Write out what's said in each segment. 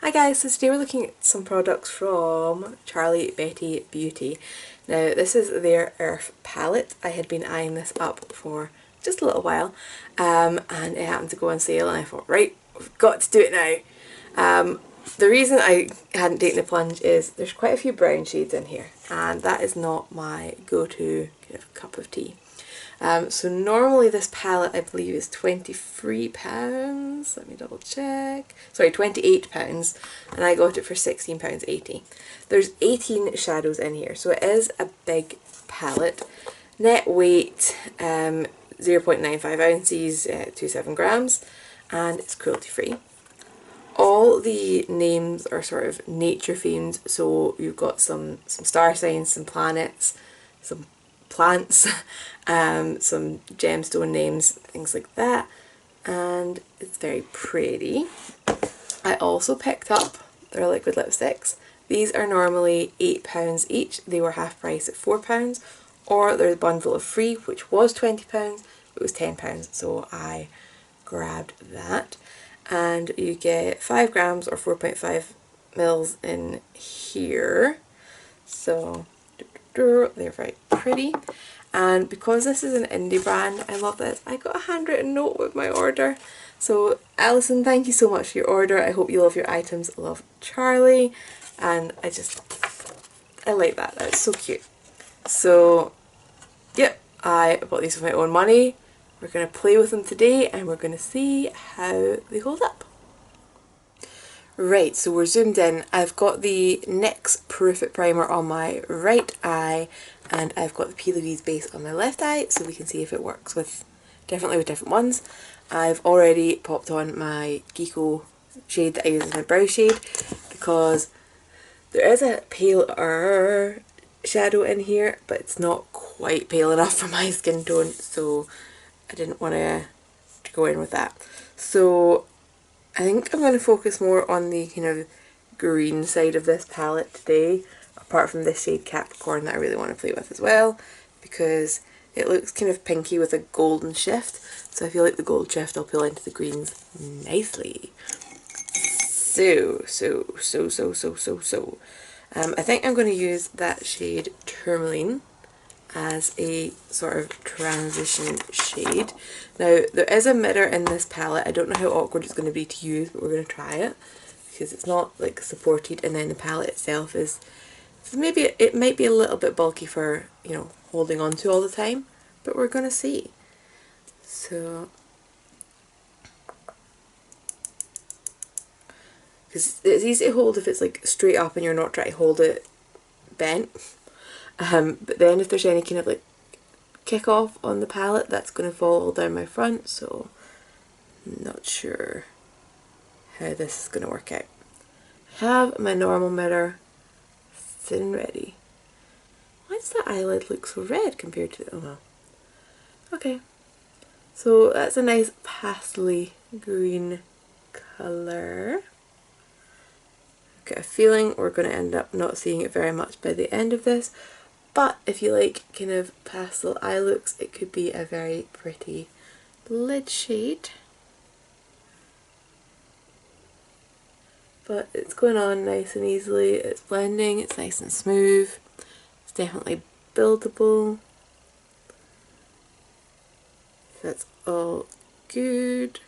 Hi guys, so today we're looking at some products from Charlie Betty Beauty. Now this is their Earth palette. I had been eyeing this up for just a little while and it happened to go on sale and I thought, right, we've got to do it now. The reason I hadn't taken the plunge is there's quite a few brown shades in here and that is not my go-to kind of cup of tea. So normally this palette I believe is £23, let me double check, sorry £28, and I got it for £16.80. There's 18 shadows in here, so it is a big palette. Net weight 0.95 ounces, 27 grams, and it's cruelty free. All the names are sort of nature themed, so you've got some star signs, some planets, some plants, some gemstone names, things like that, and it's very pretty. I also picked up their liquid lipsticks. These are normally £8 each. They were half price at £4, or there's a bundle of 3 which was £20, it was £10, so I grabbed that. And you get 5 grams or 4.5 mils in here, so they're very pretty. And because this is an indie brand, I love this. I got a handwritten note with my order. So Alison, thank you so much for your order. I hope you love your items. I love Charlie, and I like that. That's so cute. So yep, I bought these with my own money. We're going to play with them today and we're going to see how they hold up. Right, so we're zoomed in. I've got the NYX Proof It Primer on my right eye and I've got the P. Louise base on my left eye, so we can see if it works differently with different ones. I've already popped on my Geeko shade that I use as my brow shade because there is a paler shadow in here, but it's not quite pale enough for my skin tone, so I didn't want to go in with that. So I think I'm going to focus more on the kind of green side of this palette today, apart from this shade Capricorn that I really want to play with as well, because it looks kind of pinky with a golden shift, so I feel like the gold shift will pull into the greens nicely. I think I'm going to use that shade Tourmaline as a sort of transition shade. Now there is a mirror in this palette. I don't know how awkward it's going to be to use, but we're going to try it because it's not like supported, and then the palette itself is, so maybe it might be a little bit bulky for, you know, holding on to all the time, but we're going to see. So because it's easy to hold if it's like straight up and you're not trying to hold it bent. But then if there's any kind of like kick off on the palette, that's going to fall down my front, so I'm not sure how this is going to work out. I have my normal mirror thin ready. Why does that eyelid look so red compared to, oh well. Okay, so that's a nice pastely green colour. I've got a feeling we're going to end up not seeing it very much by the end of this. But if you like kind of pastel eye looks, it could be a very pretty lid shade. But it's going on nice and easily, it's blending, it's nice and smooth, it's definitely buildable. That's all good.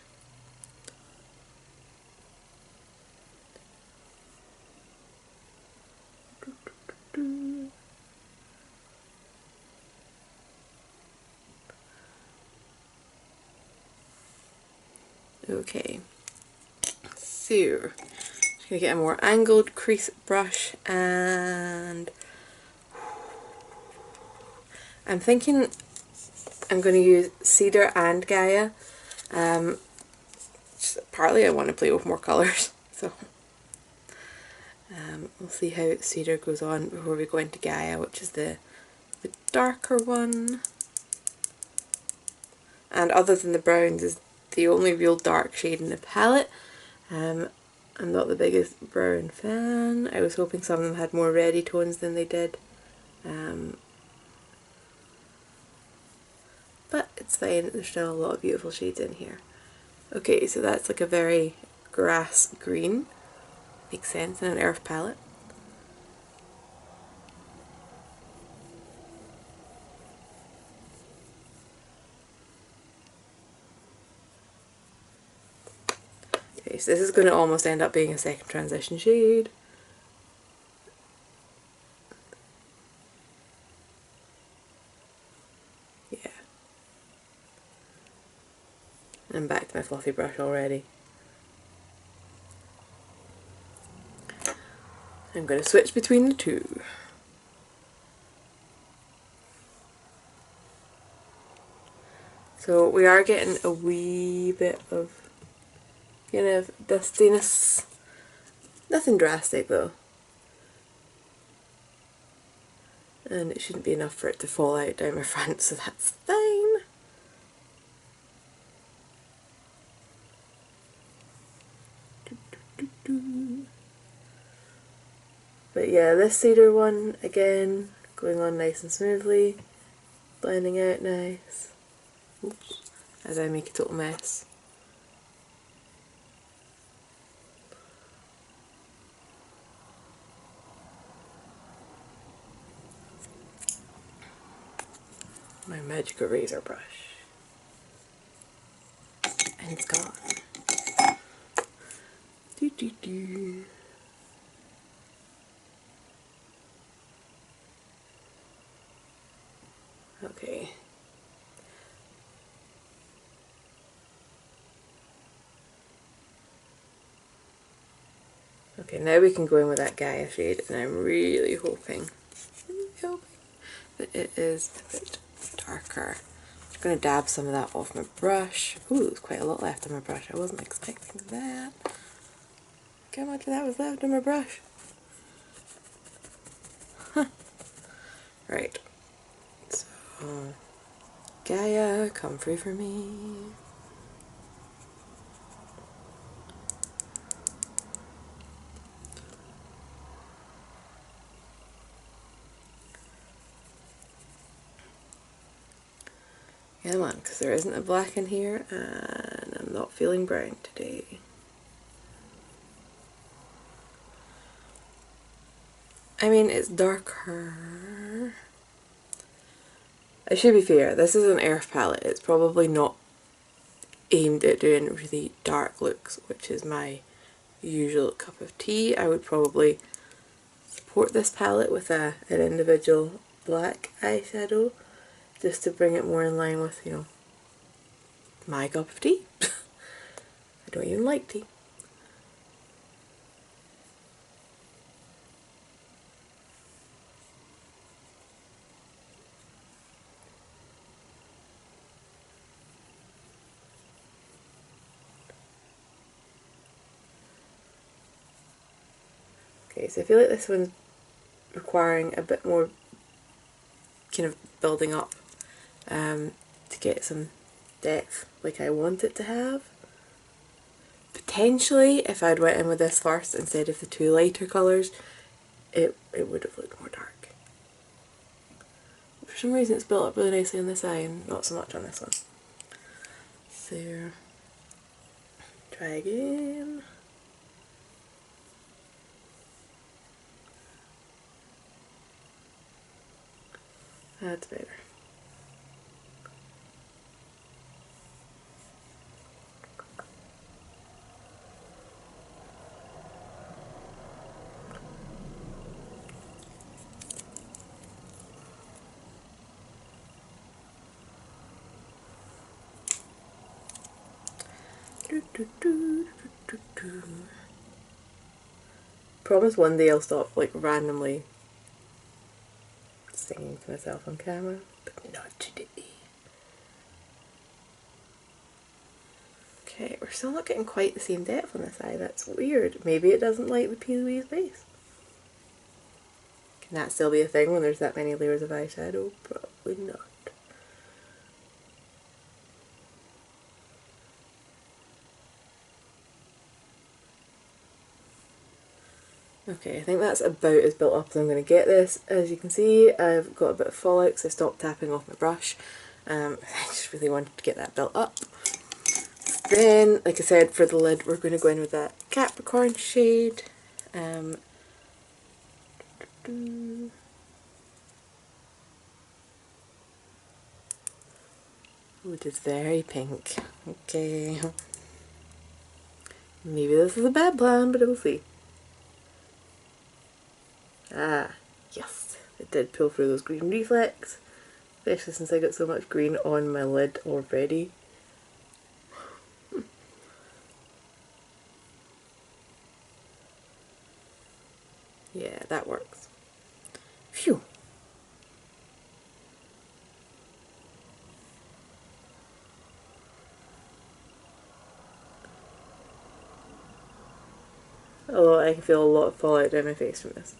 Okay, so just going to get a more angled crease brush, and I'm thinking I'm going to use Cedar and Gaia. Partly I want to play with more colours, so we'll see how Cedar goes on before we go into Gaia, which is the darker one. And other than the browns, is the only real dark shade in the palette. I'm not the biggest brown fan. I was hoping some of them had more reddy tones than they did. But it's fine, there's still a lot of beautiful shades in here. Okay, so that's like a very grass green. Makes sense in an earth palette. Okay, so this is going to almost end up being a second transition shade. Yeah. And I'm back to my fluffy brush already. I'm going to switch between the two. So we are getting a wee bit of kind of dustiness. Nothing drastic though. And it shouldn't be enough for it to fall out down my front, so that's fine. But yeah, this cedar one, again, going on nice and smoothly, blending out nice. Oops, as I make a total mess. My magic eraser brush. And it's gone. Doo -doo -doo. Okay. Okay, now we can go in with that Gaia shade, and I'm really hoping that it is a bit darker. I'm just going to dab some of that off my brush. Ooh, there's quite a lot left on my brush. I wasn't expecting that. Look how much of that was left on my brush. Huh. Right. So, Gaia, come free for me. Come on, because there isn't a black in here, and I'm not feeling brown today. I mean, it's darker. I should be fair, this is an earth palette. It's probably not aimed at doing really dark looks, which is my usual cup of tea. I would probably support this palette with an individual black eyeshadow, just to bring it more in line with, you know, my cup of tea. I don't even like tea. Okay, so I feel like this one's requiring a bit more kind of building up to get some depth like I want it to have. Potentially, if I'd went in with this first instead of the two lighter colours, it would have looked more dark. For some reason it's built up really nicely on this eye and not so much on this one. So, try again. That's better. Promise one day I'll stop like randomly singing to myself on camera, but not today. Okay, we're still not getting quite the same depth on this eye. That's weird. Maybe it doesn't like the P. base. Can that still be a thing when there's that many layers of eyeshadow? Probably not. Okay, I think that's about as built up as I'm going to get this. As you can see, I've got a bit of fallout because I stopped tapping off my brush. I just really wanted to get that built up. Then, like I said, for the lid, we're going to go in with that Capricorn shade. Oh, it is very pink. Okay. Maybe this is a bad plan, but we'll see. Ah, yes. It did pull through those green reflex. Especially since I got so much green on my lid already. Yeah, that works. Phew. Although I can feel a lot of fallout down my face from this.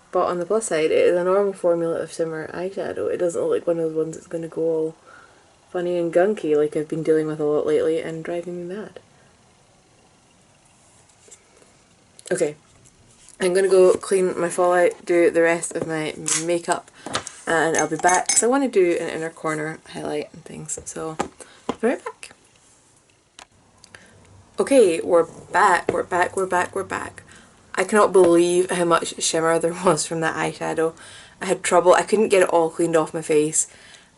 But on the plus side, it is a normal formula of shimmer eyeshadow. It doesn't look like one of those ones that's going to go all funny and gunky like I've been dealing with a lot lately and driving me mad. Okay, I'm going to go clean my fallout, do the rest of my makeup, and I'll be back because I want to do an inner corner highlight and things, so I'll be right back. Okay, we're back. I cannot believe how much shimmer there was from that eyeshadow. I had trouble, I couldn't get it all cleaned off my face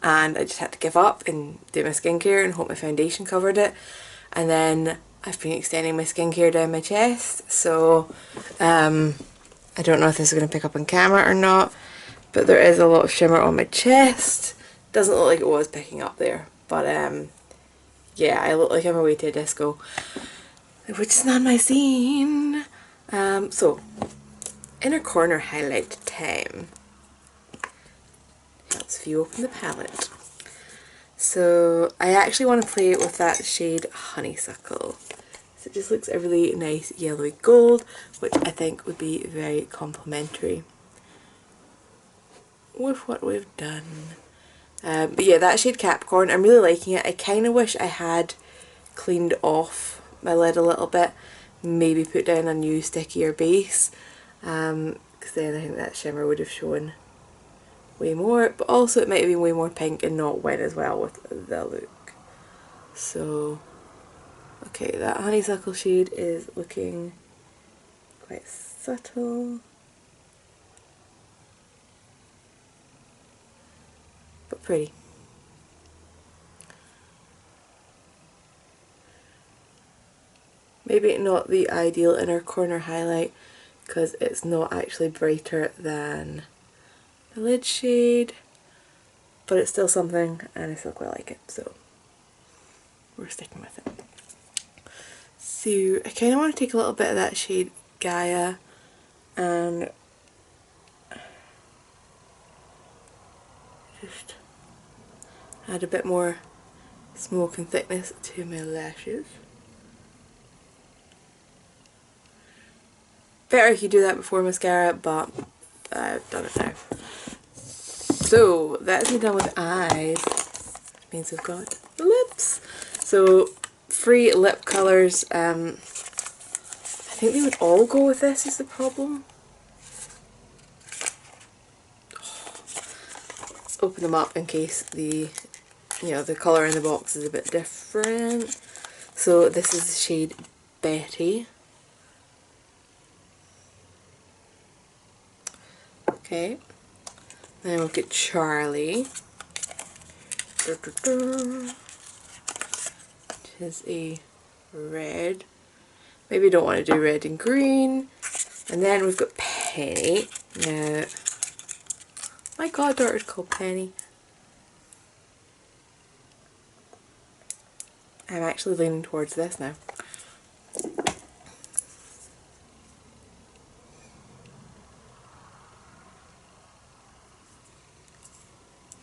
and I just had to give up and do my skincare and hope my foundation covered it. And then I've been extending my skincare down my chest, so I don't know if this is going to pick up on camera or not, but there is a lot of shimmer on my chest. Doesn't look like it was picking up there, but yeah, I look like I'm away to a disco, which is not my scene. So, inner corner highlight time. Helps if you open the palette. So, I actually want to play with that shade Honeysuckle. So it just looks a really nice yellowy gold, which I think would be very complimentary with what we've done. But yeah, that shade Capricorn, I'm really liking it. I kind of wish I had cleaned off my lid a little bit, maybe put down a new stickier base, because then I think that shimmer would have shown way more, but also it might have been way more pink and not win as well with the look. So, okay, that honeysuckle shade is looking quite subtle, but pretty. Maybe not the ideal inner corner highlight because it's not actually brighter than the lid shade, but it's still something and I still quite like it, so we're sticking with it. So I kind of want to take a little bit of that shade Gaia and just add a bit more smoke and thickness to my lashes. Better if you do that before mascara, but I've done it now. So that's me done with eyes. Which means we've got lips. So free lip colours. I think they would all go with this is the problem. Let's open them up in case the the colour in the box is a bit different. So this is the shade Betty. Okay, then we'll get Charlie, which is a red. Maybe don't want to do red and green. And then we've got Penny. Now, my goddaughter is called Penny. I'm actually leaning towards this now.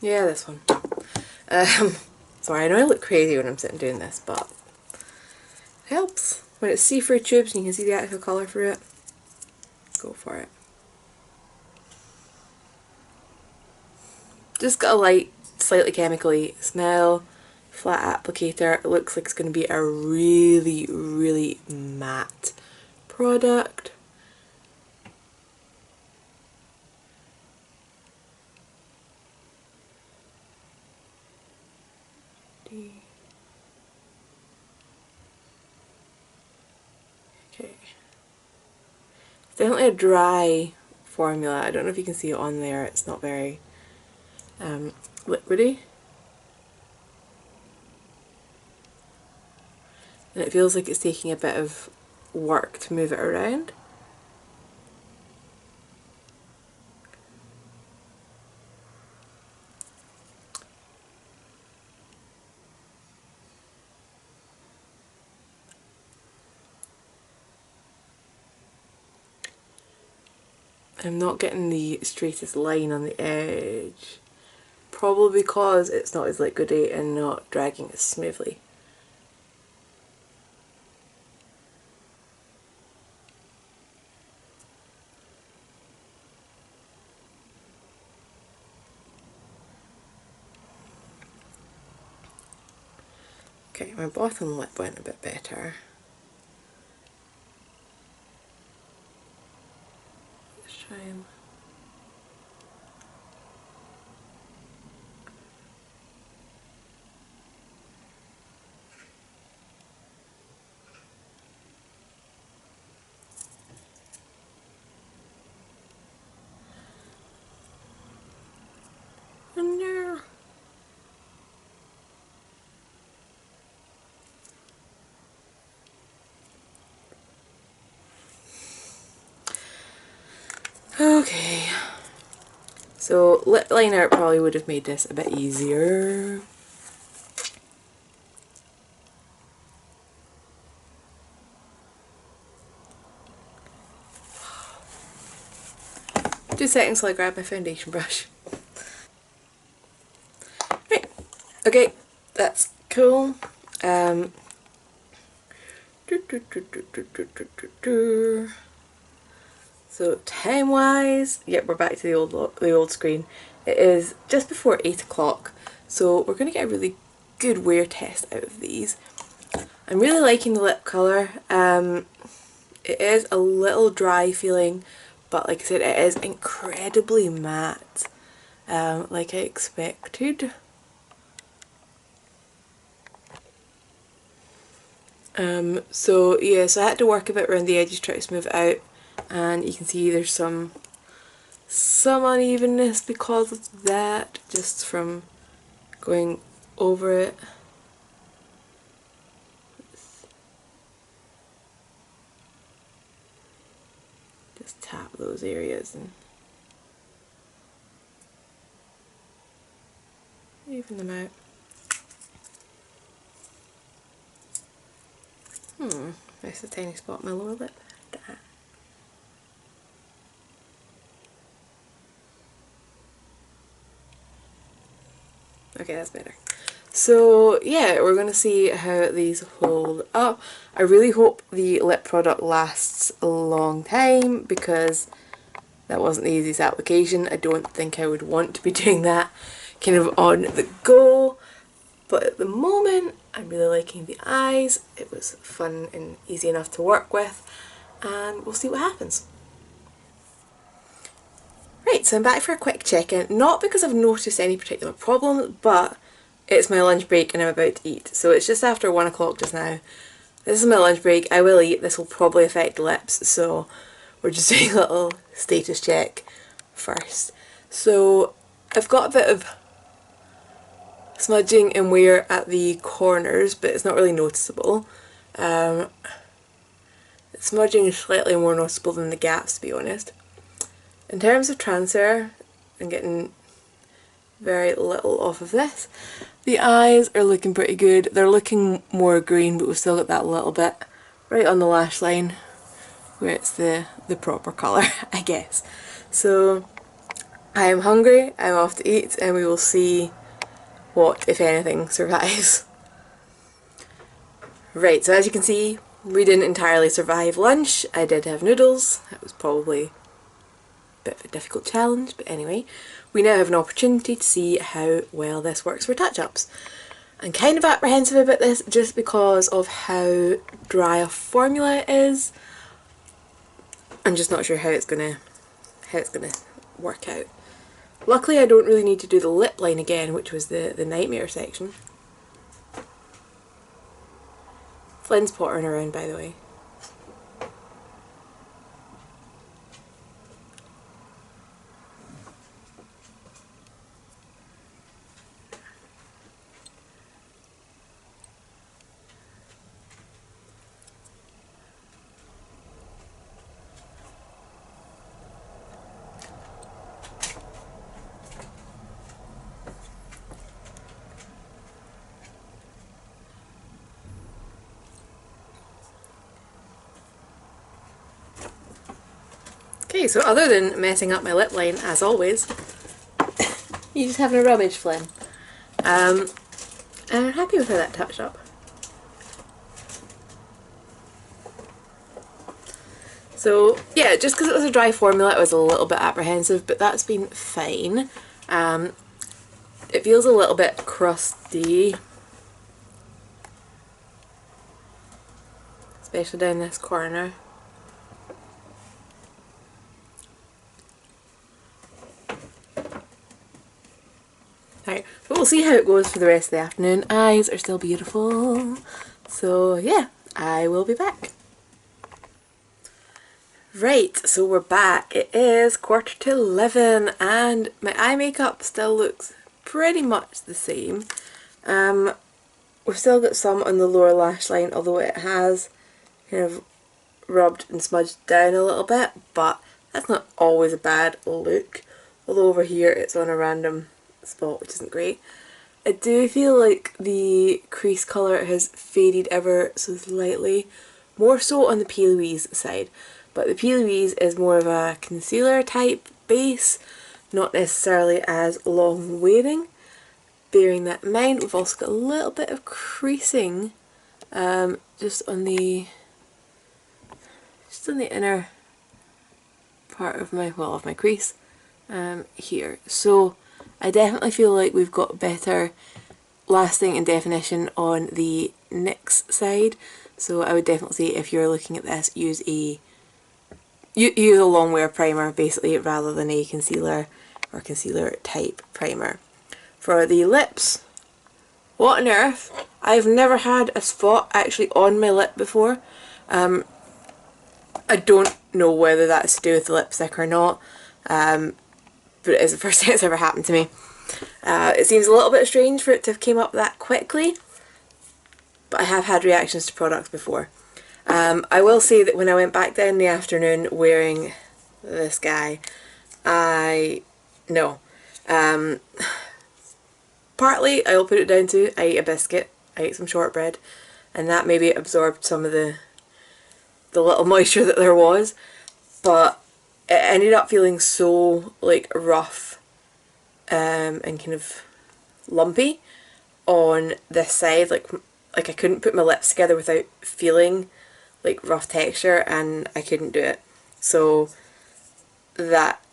Yeah, this one. Sorry, I know I look crazy when I'm sitting doing this, but it helps. When it's see-through tubes and you can see the actual colour through it, go for it. Just got a light, slightly chemically smell, flat applicator. It looks like it's going to be a really, really matte product. Okay. It's definitely a dry formula. I don't know if you can see it on there. It's not very liquidy. And it feels like it's taking a bit of work to move it around. I'm not getting the straightest line on the edge, probably because it's not as liquidy and not dragging as smoothly. Okay, my bottom lip went a bit better. Let's try and... Oh no! Okay, so lip liner probably would have made this a bit easier. Two seconds till I grab my foundation brush. Right, okay, that's cool. So time wise, yep, we're back to the old screen. It is just before 8 o'clock, so we're going to get a really good wear test out of these. I'm really liking the lip colour. It is a little dry feeling, but like I said, it is incredibly matte, like I expected. So yeah, so I had to work a bit around the edges, try to smooth it out, and you can see there's some unevenness because of that, just from going over it. Just tap those areas and even them out. There's a tiny spot on my lower lip. Okay, that's better. So yeah, we're going to see how these hold up. I really hope the lip product lasts a long time because that wasn't the easiest application. I don't think I would want to be doing that kind of on the go. But at the moment, I'm really liking the eyes. It was fun and easy enough to work with, and we'll see what happens. Right, so I'm back for a quick check-in, not because I've noticed any particular problem, but it's my lunch break and I'm about to eat. So it's just after 1 o'clock just now. This is my lunch break, I will eat, this will probably affect the lips, so we're just doing a little status check first. So I've got a bit of smudging and wear at the corners, but it's not really noticeable. Smudging is slightly more noticeable than the gaps, to be honest. In terms of transfer, I'm getting very little off of this. The eyes are looking pretty good. They're looking more green, but we've still got that little bit right on the lash line where it's the proper colour, I guess. So I am hungry, I'm off to eat, and we will see what, if anything, survives. Right, so as you can see, we didn't entirely survive lunch. I did have noodles. That was probably bit of a difficult challenge, but anyway, we now have an opportunity to see how well this works for touch-ups. I'm kind of apprehensive about this just because of how dry a formula it is. I'm just not sure how it's gonna work out. Luckily I don't really need to do the lip line again, which was the nightmare section. Flynn's pottering around, by the way. Okay, so other than messing up my lip line, as always, you're just having a rummage, Flynn. I'm happy with how that touched up. So yeah, just because it was a dry formula, I was a little bit apprehensive, but that's been fine. It feels a little bit crusty, especially down this corner. Right, but we'll see how it goes for the rest of the afternoon. Eyes are still beautiful. So yeah, I will be back. Right, so we're back. It is 11:15 and my eye makeup still looks pretty much the same. We've still got some on the lower lash line, although it has kind of rubbed and smudged down a little bit, but that's not always a bad look. Although over here it's on a random spot, which isn't great. I do feel like the crease colour has faded ever so slightly, more so on the P. Louise side, but the P. Louise is more of a concealer type base, not necessarily as long wearing. Bearing that in mind, we've also got a little bit of creasing just on the inner part of my crease here. So I definitely feel like we've got better lasting and definition on the NYX side. So I would definitely say, if you're looking at this, use a long wear primer basically, rather than a concealer or concealer type primer. For the lips, what on earth? I've never had a spot actually on my lip before. I don't know whether that's to do with the lipstick or not, but it is the first time it's ever happened to me. It seems a little bit strange for it to have came up that quickly, but I have had reactions to products before. I will say that when I went back down in the afternoon wearing this guy, partly I'll put it down to I ate a biscuit, I ate some shortbread, and that maybe absorbed some of the little moisture that there was, but it ended up feeling so like rough and kind of lumpy on this side, like I couldn't put my lips together without feeling like rough texture, and I couldn't do it, so that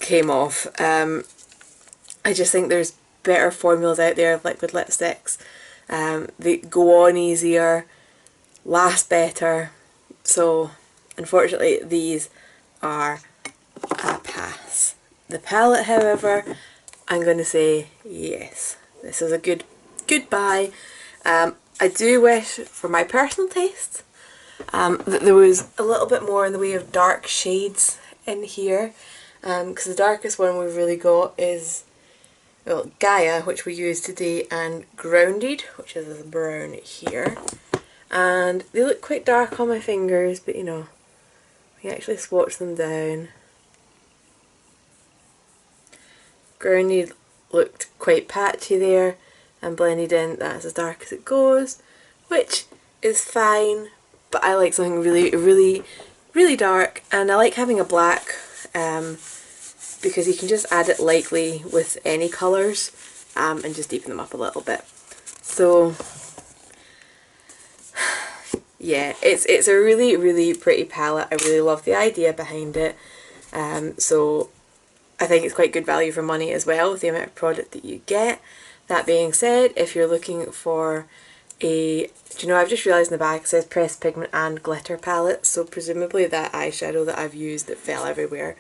came off. I just think there's better formulas out there of liquid lipsticks. They go on easier, last better, so unfortunately these are a pass. The palette, however, I'm going to say yes, this is a good buy. I do wish, for my personal taste, that there was a little bit more in the way of dark shades in here, because the darkest one we've really got is, well, Gaia, which we used today, and Grounded, which is this brown here, and they look quite dark on my fingers, but you know, we actually swatch them down. Grounded looked quite patchy there, and blended in, that's as dark as it goes, which is fine, but I like something really dark, and I like having a black because you can just add it lightly with any colours and just deepen them up a little bit. So yeah, it's a really pretty palette. I really love the idea behind it, so I think it's quite good value for money as well with the amount of product that you get. That being said, if you're looking for a, do you know, I've just realised in the back it says Pressed Pigment and Glitter palette, so presumably that eyeshadow that I've used that fell everywhere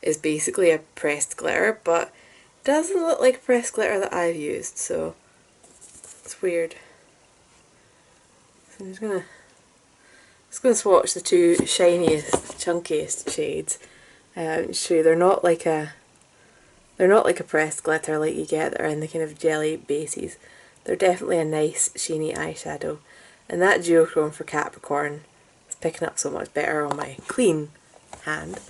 is basically a pressed glitter, but it doesn't look like pressed glitter that I've used, so it's weird. So I'm just gonna Just going to swatch the two shiniest, chunkiest shades. Show you they're not like a pressed glitter like you get that are in the kind of jelly bases. They're definitely a nice sheeny eyeshadow, and that duochrome for Capricorn is picking up so much better on my clean hand.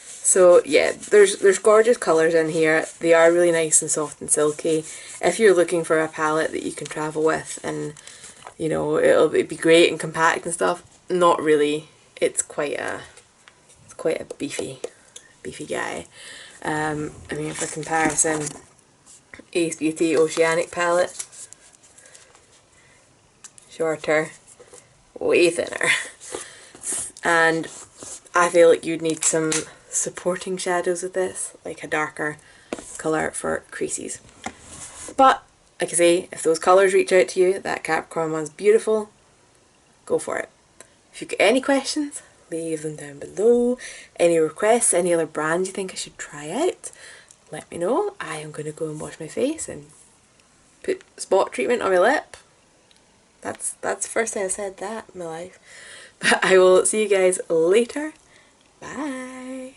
So yeah, there's gorgeous colours in here. They are really nice and soft and silky. If you're looking for a palette that you can travel with and, you know, it'll be great and compact and stuff, not really. It's quite a beefy guy. I mean, for comparison, Ace Beauty Oceanic palette, shorter, way thinner, and I feel like you'd need some supporting shadows with this, like a darker colour for creases. But like I say, if those colours reach out to you, that Capricorn one's beautiful, go for it. If you've got any questions, leave them down below. Any requests, any other brands you think I should try out, let me know. I am going to go and wash my face and put spot treatment on my lip. That's the first time I've said that in my life. But I will see you guys later. Bye.